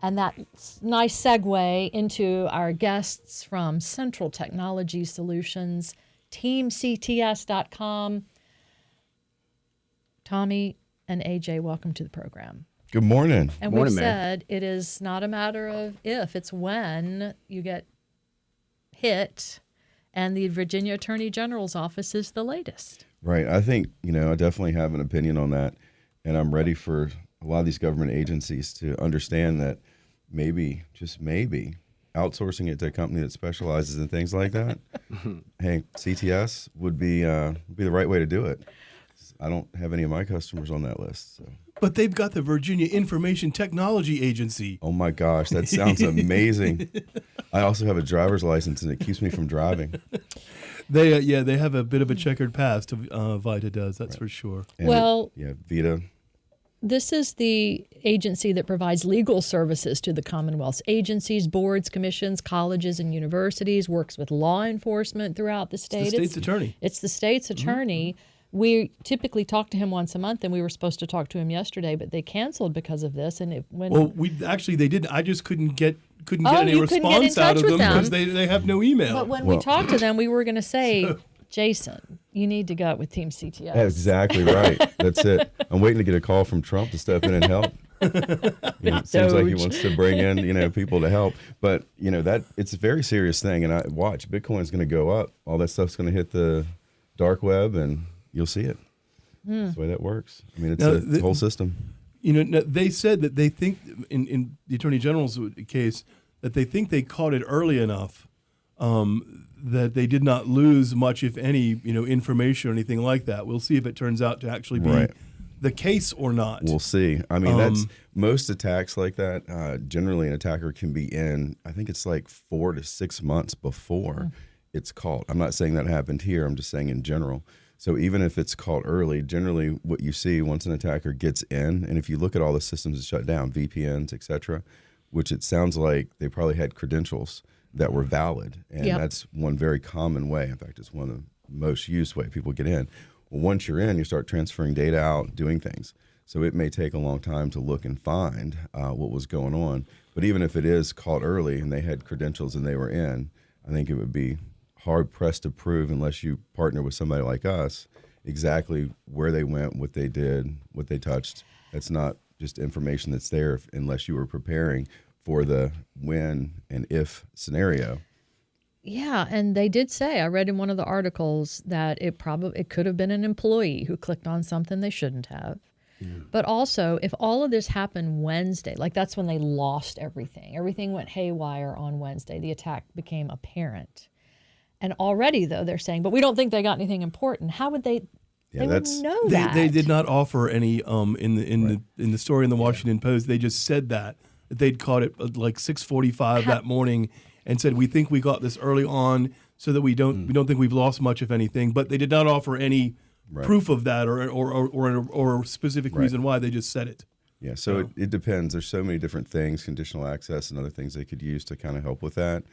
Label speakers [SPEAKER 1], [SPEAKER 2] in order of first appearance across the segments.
[SPEAKER 1] And that's nice segue into our guests from Central Technology Solutions, teamcts.com. Tommy and AJ, welcome to the program.
[SPEAKER 2] Good morning.
[SPEAKER 1] And
[SPEAKER 3] Morning,
[SPEAKER 1] we've
[SPEAKER 3] man.
[SPEAKER 1] said it is not a matter of if, it's when you get hit, and the Virginia Attorney General's office is the latest.
[SPEAKER 2] Right. I think, I definitely have an opinion on that, and I'm ready for a lot of these government agencies to understand that maybe, just maybe, outsourcing it to a company that specializes in things like that, hey, CTS would be the right way to do it. I don't have any of my customers on that list. So.
[SPEAKER 4] But they've got the Virginia Information Technology Agency.
[SPEAKER 2] Oh my gosh, that sounds amazing. I also have a driver's license, and it keeps me from driving.
[SPEAKER 4] They have a bit of a checkered past. Vita does, that's right. For sure.
[SPEAKER 2] And
[SPEAKER 1] well,
[SPEAKER 2] Vita.
[SPEAKER 1] This is the agency that provides legal services to the Commonwealth's agencies, boards, commissions, colleges, and universities, works with law enforcement throughout the state.
[SPEAKER 4] It's the state's attorney.
[SPEAKER 1] It's the state's attorney. Mm-hmm. We typically talk to him once a month, and we were supposed to talk to him yesterday, but they canceled because of this. And
[SPEAKER 4] they didn't. I just couldn't get any response out of them because they have no email.
[SPEAKER 1] But when we talked to them, we were going to say, Jason, you need to go with Team CTS.
[SPEAKER 2] That's exactly right. That's it. I'm waiting to get a call from Trump to step in and help. It seems like he wants to bring in, people to help. But, that it's a very serious thing. And I watch, Bitcoin's going to go up. All that stuff's going to hit the dark web, and you'll see it. That's the way that works. I mean, it's the whole system.
[SPEAKER 4] They said that they think, in the Attorney General's case, that they think they caught it early enough that they did not lose much, if any, information or anything like that. We'll see if it turns out to actually be the case or not.
[SPEAKER 2] We'll see. I mean, that's most attacks like that. Generally, an attacker can be in, I think it's like 4 to 6 months before it's caught. I'm not saying that happened here. I'm just saying in general. So even if it's caught early, generally what you see once an attacker gets in, and if you look at all the systems that shut down, VPNs, et cetera, which it sounds like they probably had credentials that were valid. And that's one very common way. In fact, it's one of the most used way people get in. Well, once you're in, you start transferring data out, doing things. So it may take a long time to look and find what was going on. But even if it is caught early and they had credentials and they were in, I think it would be hard pressed to prove, unless you partner with somebody like us, exactly where they went, what they did, what they touched. That's not just information that's there unless you were preparing for the when and if scenario.
[SPEAKER 1] Yeah, and they did say, I read in one of the articles, that it could have been an employee who clicked on something they shouldn't have. Yeah. But also, if all of this happened Wednesday, like that's when they lost everything. Everything went haywire on Wednesday. The attack became apparent. And already, though, they're saying, but we don't think they got anything important. How would they? They wouldn't know that.
[SPEAKER 4] They did not offer any in the story in the Washington Post. They just said that they'd caught it at like 6:45 that morning, and said, we think we got this early on, so that we don't think we've lost much, if anything. But they did not offer any proof of that or a specific reason why. They just said it.
[SPEAKER 2] Yeah, so it depends. There's so many different things, conditional access and other things they could use to kind of help with that.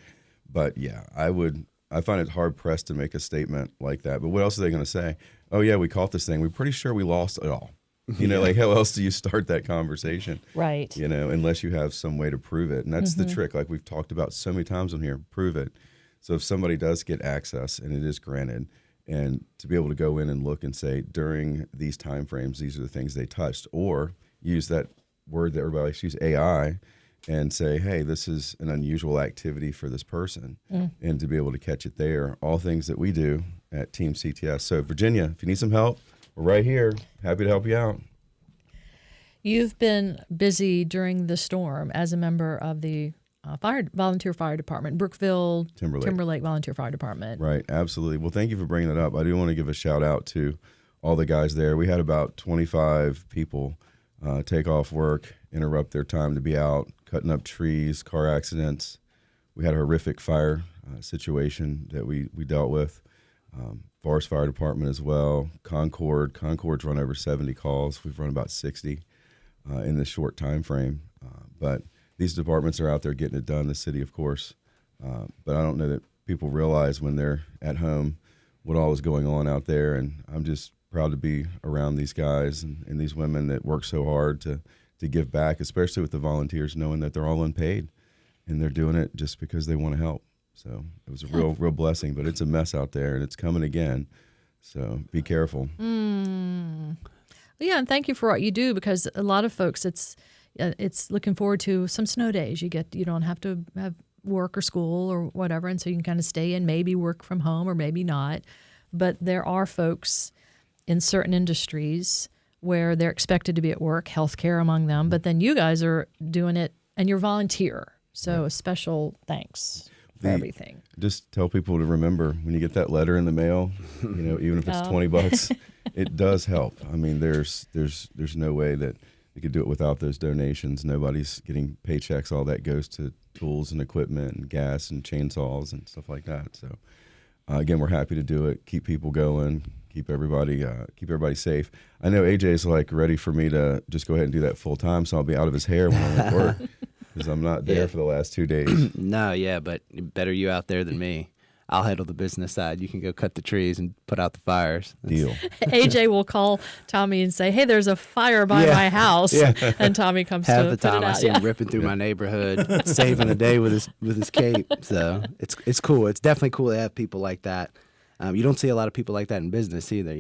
[SPEAKER 2] But yeah, I find it hard pressed to make a statement like that. But what else are they going to say? Oh yeah, we caught this thing. We're pretty sure we lost it all. Like how else do you start that conversation?
[SPEAKER 1] Right.
[SPEAKER 2] Unless you have some way to prove it. And that's the trick. Like we've talked about so many times on here, prove it. So if somebody does get access, and it is granted, and to be able to go in and look and say, during these time frames, these are the things they touched, or use that word that everybody likes to use, AI, and say, hey, this is an unusual activity for this person, and to be able to catch it there. All things that we do at Team CTS. So Virginia, if you need some help, we're right here. Happy to help you out.
[SPEAKER 1] You've been busy during the storm as a member of the volunteer fire department, Brookville, Timberlake Volunteer Fire Department.
[SPEAKER 2] Right, absolutely. Well, thank you for bringing that up. I do want to give a shout out to all the guys there. We had about 25 people take off work, interrupt their time to be out, cutting up trees, car accidents. We had a horrific fire situation that we dealt with. Forest Fire Department as well. Concord's run over 70 calls. We've run about 60 in this short time frame. But these departments are out there getting it done. The city, of course. But I don't know that people realize when they're at home what all is going on out there. And I'm just proud to be around these guys and these women that work so hard to to give back, especially with the volunteers, knowing that they're all unpaid and they're doing it just because they want to help. So it was a real blessing, but it's a mess out there and it's coming again. So be careful.
[SPEAKER 1] Yeah, and thank you for what you do, because a lot of folks, it's looking forward to some snow days. You don't have to have work or school or whatever, and so you can kind of stay in, maybe work from home or maybe not. But there are folks in certain industries where they're expected to be at work, healthcare among them. But then you guys are doing it, and you're volunteer. So a special thanks for everything.
[SPEAKER 2] Just tell people to remember, when you get that letter in the mail, even if it's $20, it does help. I mean, there's no way that you could do it without those donations. Nobody's getting paychecks. All that goes to tools and equipment and gas and chainsaws and stuff like that. So again, we're happy to do it. Keep people going. Keep everybody safe. I know AJ's like ready for me to just go ahead and do that full time, so I'll be out of his hair when I'm at work because I'm not there for the last 2 days.
[SPEAKER 3] No, yeah, but better you out there than me. I'll handle the business side. You can go cut the trees and put out the fires.
[SPEAKER 2] Deal.
[SPEAKER 1] AJ will call Tommy and say, "Hey, there's a fire by my house," and Tommy comes
[SPEAKER 3] half
[SPEAKER 1] to
[SPEAKER 3] the
[SPEAKER 1] put
[SPEAKER 3] time
[SPEAKER 1] it
[SPEAKER 3] I
[SPEAKER 1] out.
[SPEAKER 3] see him ripping through my neighborhood, saving the day with his cape. So it's cool. It's definitely cool to have people like that. You don't see a lot of people like that in business either.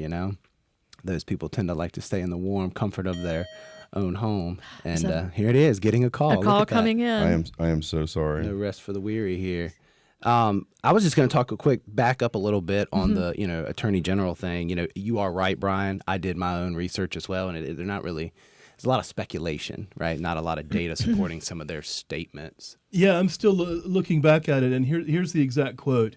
[SPEAKER 3] Those people tend to like to stay in the warm comfort of their own home. And here it is, getting a call.
[SPEAKER 1] A call coming in.
[SPEAKER 2] I am so sorry.
[SPEAKER 3] No rest for the weary here. I was just going to talk back up a little bit on the Attorney General thing. You are right, Brian. I did my own research as well, and they're not really. There's a lot of speculation, right? Not a lot of data supporting some of their statements.
[SPEAKER 4] Yeah, I'm still looking back at it, and here's the exact quote.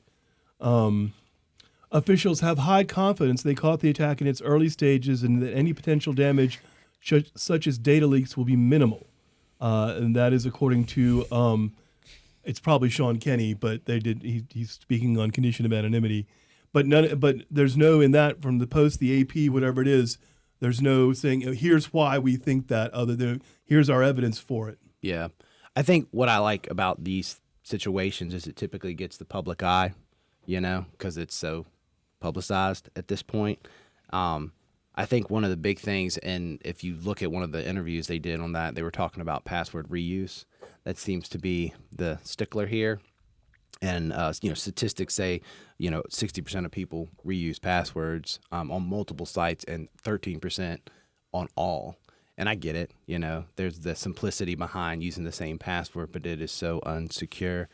[SPEAKER 4] Officials have high confidence they caught the attack in its early stages and that any potential damage, such as data leaks, will be minimal. And that is according to, it's probably Sean Kenny, but he's speaking on condition of anonymity. But there's no, in that, from the Post, the AP, whatever it is, there's no saying, here's why we think that, other than here's our evidence for it.
[SPEAKER 3] Yeah. I think what I like about these situations is it typically gets the public eye, because it's so publicized at this point. I think one of the big things, and if you look at one of the interviews they did on that, they were talking about password reuse. That seems to be the stickler here. And, statistics say, 60% of people reuse passwords on multiple sites and 13% on all. And I get it. There's the simplicity behind using the same password, but it is so unsecure.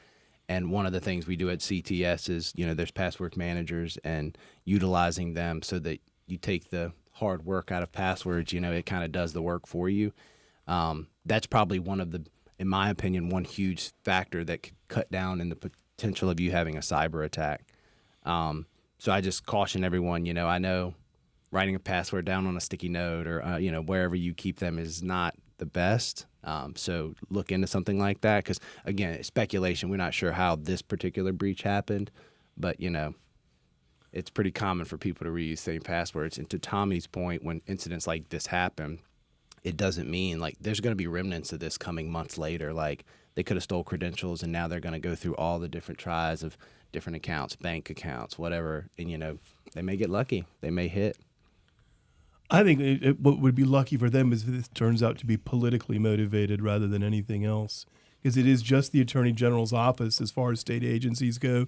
[SPEAKER 3] And one of the things we do at CTS is, there's password managers and utilizing them so that you take the hard work out of passwords. It kind of does the work for you. That's probably one of the, in my opinion, one huge factor that could cut down in the potential of you having a cyber attack. So I just caution everyone, I know writing a password down on a sticky note or, wherever you keep them is not the best. So look into something like that because, again, it's speculation. We're not sure how this particular breach happened, but, it's pretty common for people to reuse same passwords. And to Tommy's point, when incidents like this happen, it doesn't mean like there's going to be remnants of this coming months later. Like they could have stole credentials and now they're going to go through all the different tries of different accounts, bank accounts, whatever. And, they may get lucky. They may hit.
[SPEAKER 4] I think what would be lucky for them is if this turns out to be politically motivated rather than anything else, because it is just the Attorney General's office as far as state agencies go.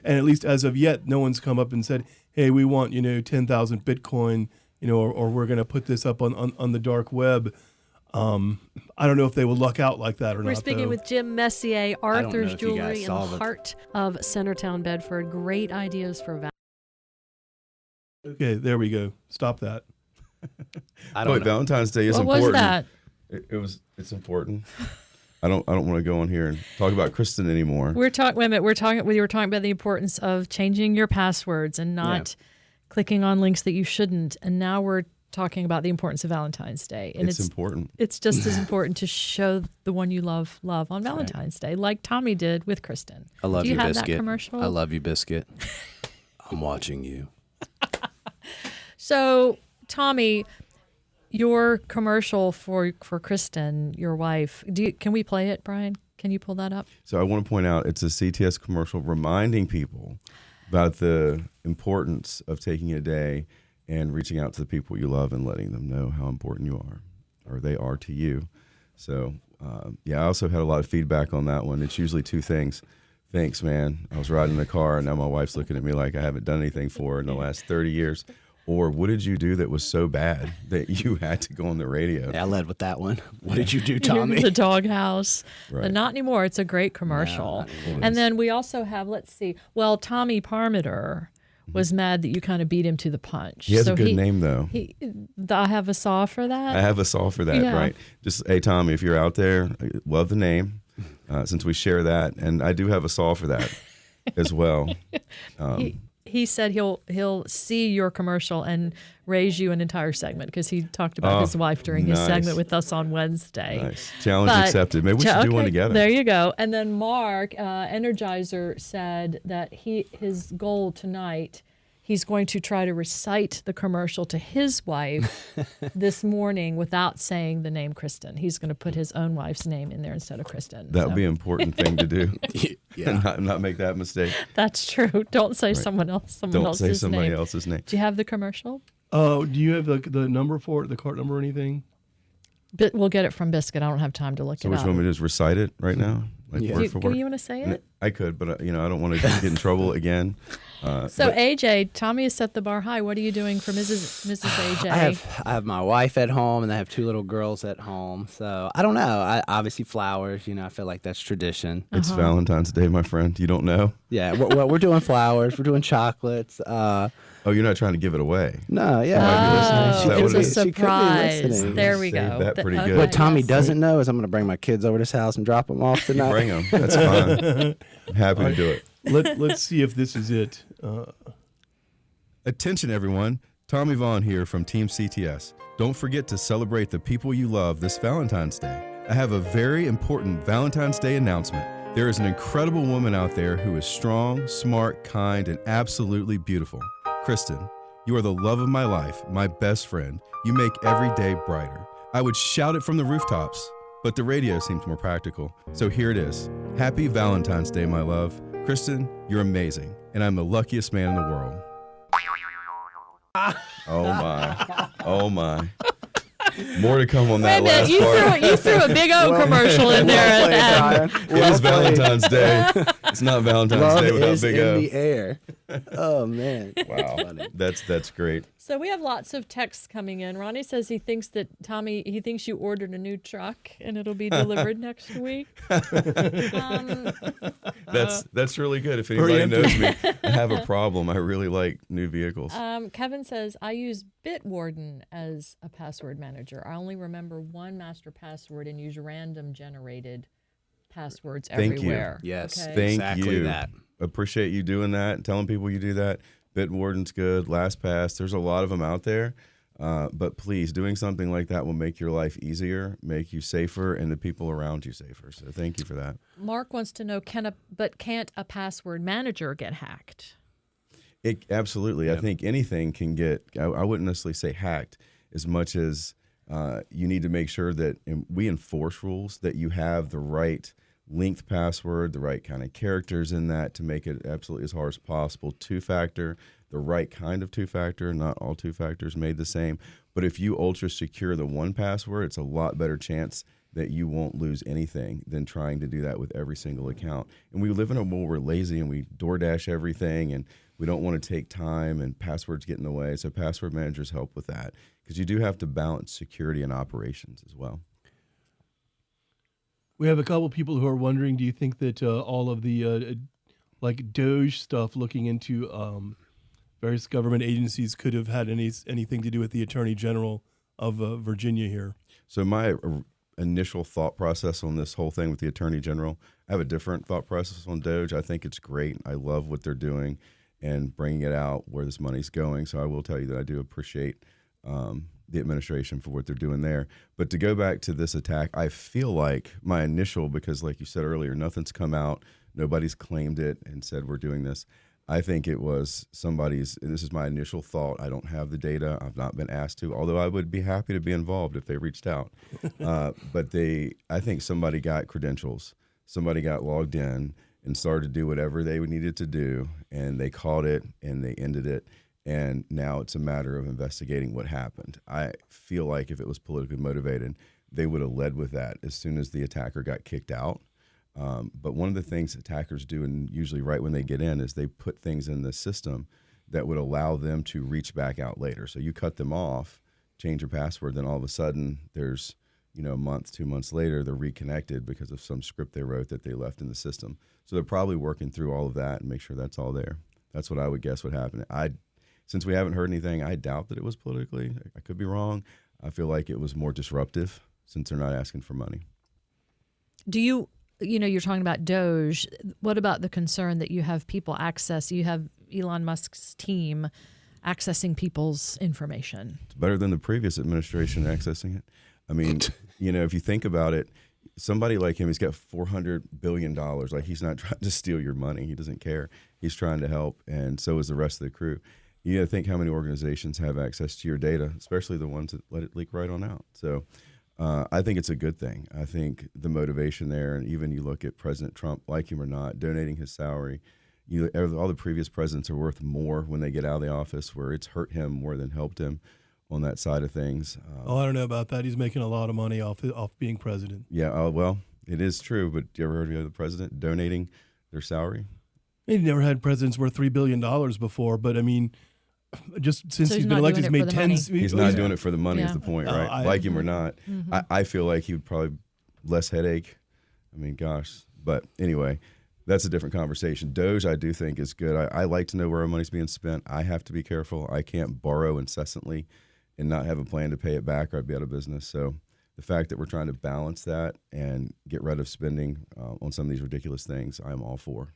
[SPEAKER 4] And at least as of yet, no one's come up and said, hey, we want, 10,000 Bitcoin, or we're going to put this up on the dark web. I don't know if they will luck out like that or not.
[SPEAKER 5] We're speaking with Jim Messier, Arthur's Jewelry in the
[SPEAKER 3] saw
[SPEAKER 5] heart of Centertown, Bedford. Great ideas for value.
[SPEAKER 4] Okay, there we go. Stop that.
[SPEAKER 3] I don't know.
[SPEAKER 2] Valentine's Day is
[SPEAKER 1] What
[SPEAKER 2] important.
[SPEAKER 1] was that?
[SPEAKER 2] It's important. I don't want to go on here and talk about Kristen anymore.
[SPEAKER 1] We were talking about the importance of changing your passwords and not clicking on links that you shouldn't. And now we're talking about the importance of Valentine's Day. And
[SPEAKER 2] it's important.
[SPEAKER 1] It's just as important to show the one you love on Valentine's Day, like Tommy did with Kristen.
[SPEAKER 3] I love
[SPEAKER 1] Do
[SPEAKER 3] you,
[SPEAKER 1] you have
[SPEAKER 3] Biscuit.
[SPEAKER 1] that commercial?
[SPEAKER 3] I love you, Biscuit. I'm watching you.
[SPEAKER 1] So, Tommy, your commercial for Kristen, your wife, can we play it, Brian? Can you pull that up?
[SPEAKER 2] So I want to point out it's a CTS commercial reminding people about the importance of taking a day and reaching out to the people you love and letting them know how important you are, or they are to you. So, I also had a lot of feedback on that one. It's usually two things. Thanks, man. I was riding in the car, and now my wife's looking at me like I haven't done anything for her in the last 30 years. Or what did you do that was so bad that you had to go on the radio?
[SPEAKER 3] Yeah, I led with that one. What did you do, Tommy?
[SPEAKER 1] The doghouse.
[SPEAKER 2] Right.
[SPEAKER 1] But not anymore. It's a great commercial. And then we also have, let's see, Tommy Parmiter was mad that you kind of beat him to the punch.
[SPEAKER 2] He has a good name, though.
[SPEAKER 1] I have a saw for that.
[SPEAKER 2] I have a saw for that,
[SPEAKER 1] Yeah.
[SPEAKER 2] right? Just, hey, Tommy, if you're out there, I love the name, since we share that. And I do have a saw for that as well.
[SPEAKER 1] He said he'll see your commercial and raise you an entire segment because he talked about his wife during his segment with us on Wednesday.
[SPEAKER 2] Nice. Challenge accepted. Maybe we should do one together.
[SPEAKER 1] There you go. And then Mark, Energizer, said that his goal tonight, he's going to try to recite the commercial to his wife this morning without saying the name Kristen. He's going to put his own wife's name in there instead of Kristen.
[SPEAKER 2] That would be an important thing to do.
[SPEAKER 3] Yeah.
[SPEAKER 2] And not make that mistake.
[SPEAKER 1] That's true. Don't say someone else's
[SPEAKER 2] Don't say somebody
[SPEAKER 1] name.
[SPEAKER 2] else's name.
[SPEAKER 1] Do you have the commercial?
[SPEAKER 4] Do you have the number for it, the cart number or anything?
[SPEAKER 1] We'll get it from Biscuit. I don't have time to look
[SPEAKER 2] So
[SPEAKER 1] it
[SPEAKER 2] what
[SPEAKER 1] up.
[SPEAKER 2] you want me to do is recite it right now? Like
[SPEAKER 3] Yeah.
[SPEAKER 2] word for word?
[SPEAKER 1] You want to say it?
[SPEAKER 2] I could, but I don't want to get in trouble again.
[SPEAKER 1] So AJ, Tommy has set the bar high. What are you doing for Mrs. AJ?
[SPEAKER 3] I have my wife at home, and I have 2 little girls at home. So I don't know. Obviously flowers. I feel like that's tradition.
[SPEAKER 2] It's Valentine's Day, my friend. You don't know?
[SPEAKER 3] Yeah, we're doing flowers. We're doing chocolates.
[SPEAKER 2] Oh, you're not trying to give it away.
[SPEAKER 3] No, yeah.
[SPEAKER 2] Is that
[SPEAKER 1] Oh,
[SPEAKER 2] what
[SPEAKER 1] it's a
[SPEAKER 2] it is?
[SPEAKER 3] She could be
[SPEAKER 1] surprise.
[SPEAKER 3] listening.
[SPEAKER 1] There we
[SPEAKER 2] Saved
[SPEAKER 1] go.
[SPEAKER 2] that pretty good.
[SPEAKER 3] What Tommy
[SPEAKER 1] yes.
[SPEAKER 3] doesn't know is I'm going to bring my kids over to his house and drop them off tonight.
[SPEAKER 2] Bring them. That's fine. I'm happy to do it.
[SPEAKER 4] Let's see if this is it.
[SPEAKER 2] Attention, everyone. Tommy Vaughan here from Team CTS. Don't forget to celebrate the people you love this Valentine's Day. I have a very important Valentine's Day announcement. There is an incredible woman out there who is strong, smart, kind, and absolutely beautiful. Kristen, you are the love of my life, my best friend. You make every day brighter. I would shout it from the rooftops, but the radio seems more practical. So here it is. Happy Valentine's Day, my love. Kristen, you're amazing, and I'm the luckiest man in the world. Oh my. Oh my. More to come on that last part.
[SPEAKER 1] You threw a big O commercial in there at the end.
[SPEAKER 2] It is Valentine's Day. It's not Valentine's
[SPEAKER 3] Love
[SPEAKER 2] Day without
[SPEAKER 3] is
[SPEAKER 2] Big
[SPEAKER 3] in
[SPEAKER 2] O.
[SPEAKER 3] the air. Oh man!
[SPEAKER 2] Wow, that's great.
[SPEAKER 1] So we have lots of texts coming in. Ronnie says he thinks that he thinks you ordered a new truck and it'll be delivered next week.
[SPEAKER 2] That's really good. If anybody knows me, I have a problem. I really like new vehicles.
[SPEAKER 1] Kevin says I use Bitwarden as a password manager. I only remember one master password and use random generated passwords
[SPEAKER 2] Thank
[SPEAKER 1] everywhere.
[SPEAKER 2] you.
[SPEAKER 3] Yes,
[SPEAKER 1] Okay?
[SPEAKER 2] Thank
[SPEAKER 3] exactly
[SPEAKER 2] you.
[SPEAKER 3] that.
[SPEAKER 2] Appreciate you doing that, telling people you do that. Bitwarden's good. LastPass. There's a lot of them out there. But please, doing something like that will make your life easier, make you safer, and the people around you safer. So thank you for that.
[SPEAKER 1] Mark wants to know, can't a password manager get hacked?
[SPEAKER 2] Absolutely. I think anything can get, I wouldn't necessarily say hacked as much as you need to make sure that we enforce rules, that you have the right linked password, the right kind of characters in that to make it absolutely as hard as possible. 2-factor, the right kind of 2-factor, not all 2-factors made the same. But if you ultra secure the one password, it's a lot better chance that you won't lose anything than trying to do that with every single account. And we live in a world where we're lazy and we DoorDash everything and we don't want to take time and passwords get in the way. So password managers help with that because you do have to balance security and operations as well.
[SPEAKER 4] We have a couple people who are wondering, do you think that all of the like Doge stuff looking into various government agencies could have had anything to do with the Attorney General of Virginia here?
[SPEAKER 2] So my initial thought process on this whole thing with the Attorney General, I have a different thought process on Doge. I think it's great. I love what they're doing and bringing it out where this money's going. So I will tell you that I do appreciate the administration for what they're doing there. But to go back to this attack, I feel like my initial, because like you said earlier, nothing's come out, nobody's claimed it and said we're doing this. I think it was somebody's, and this is my initial thought. I don't have the data. I've not been asked to, although I would be happy to be involved if they reached out. But I think somebody got credentials. Somebody got logged in and started to do whatever they needed to do, and they caught it and they ended it. And now it's a matter of investigating what happened. I feel like if it was politically motivated, they would have led with that as soon as the attacker got kicked out. But one of the things attackers do, and usually right when they get in, is they put things in the system that would allow them to reach back out later. So you cut them off, change your password, then all of a sudden there's, a month, 2 months later, they're reconnected because of some script they wrote that they left in the system. So they're probably working through all of that and make sure that's all there. That's what I would guess would happen. Since we haven't heard anything, I doubt that it was politically. I could be wrong. I feel like it was more disruptive since they're not asking for money.
[SPEAKER 1] Do you're talking about Doge. What about the concern that you have you have Elon Musk's team accessing people's information?
[SPEAKER 2] It's better than the previous administration accessing it. I mean, if you think about it, somebody like him, he's got $400 billion. Like, he's not trying to steal your money. He doesn't care. He's trying to help, and so is the rest of the crew. You got to think how many organizations have access to your data, especially the ones that let it leak right on out. So I think it's a good thing. I think the motivation there, and even you look at President Trump, like him or not, donating his salary, all the previous presidents are worth more when they get out of the office, where it's hurt him more than helped him on that side of things.
[SPEAKER 4] I don't know about that. He's making a lot of money off being president.
[SPEAKER 2] Yeah, well, it is true, but you ever heard of the president donating their salary?
[SPEAKER 4] He's never had presidents worth $3 billion before, but I mean, just since he's been elected, he's made tens.
[SPEAKER 2] He's not doing it for the money is the point, right? Like him or not.
[SPEAKER 1] Mm-hmm.
[SPEAKER 2] I feel like he would probably less headache. I mean, gosh. But anyway, that's a different conversation. Doge, I do think, is good. I like to know where our money's being spent. I have to be careful. I can't borrow incessantly and not have a plan to pay it back, or I'd be out of business. So the fact that we're trying to balance that and get rid of spending on some of these ridiculous things, I'm all for.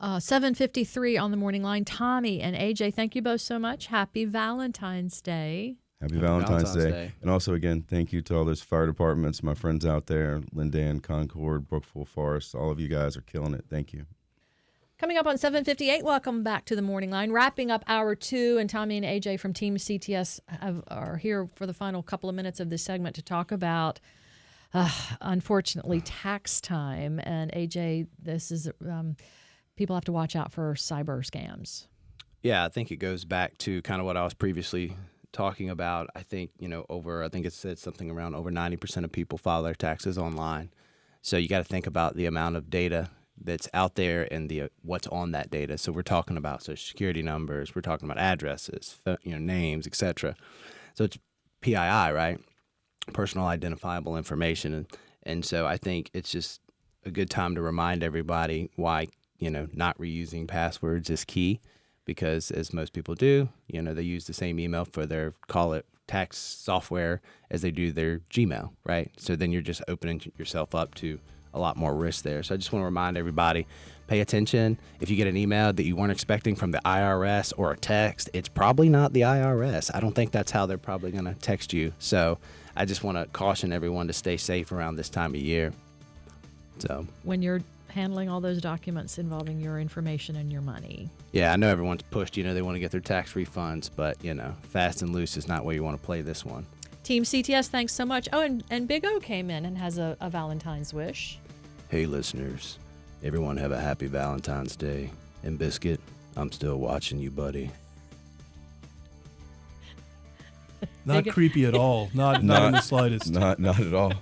[SPEAKER 1] 7:53 on the morning line. Tommy and AJ, thank you both so much. Happy Valentine's Day.
[SPEAKER 2] Happy Valentine's Day. And also, again, thank you to all those fire departments, my friends out there, Lindan, Concord, Brookville Forest. All of you guys are killing it. Thank you.
[SPEAKER 1] Coming up on 7:58, welcome back to the Morning Line. Wrapping up hour 2, and Tommy and AJ from Team CTS are here for the final couple of minutes of this segment to talk about, unfortunately, tax time. And AJ, this is people have to watch out for cyber scams.
[SPEAKER 3] Yeah, I think it goes back to kind of what I was previously talking about. I think, I think it said something around over 90% of people file their taxes online. So you got to think about the amount of data that's out there and what's on that data. So we're talking about social security numbers, we're talking about addresses, names, etc. So it's PII, right? Personal identifiable information. And so I think it's just a good time to remind everybody why, not reusing passwords is key, because as most people do, they use the same email for their, call it, tax software as they do their Gmail, right? So then you're just opening yourself up to a lot more risk there. So I just want to remind everybody, pay attention. If you get an email that you weren't expecting from the IRS or a text, it's probably not the IRS. I don't think that's how they're probably going to text you. So I just want to caution everyone to stay safe around this time of year. So
[SPEAKER 1] when you're handling all those documents involving your information and your money.
[SPEAKER 3] Yeah, I know everyone's pushed, they want to get their tax refunds, but, fast and loose is not where you want to play this one.
[SPEAKER 1] Team CTS, thanks so much. Oh, and Big O came in and has a Valentine's wish.
[SPEAKER 3] Hey, listeners, everyone have a happy Valentine's Day. And Biscuit, I'm still watching you, buddy.
[SPEAKER 4] Not creepy at all. Not in the slightest.
[SPEAKER 2] Not at all.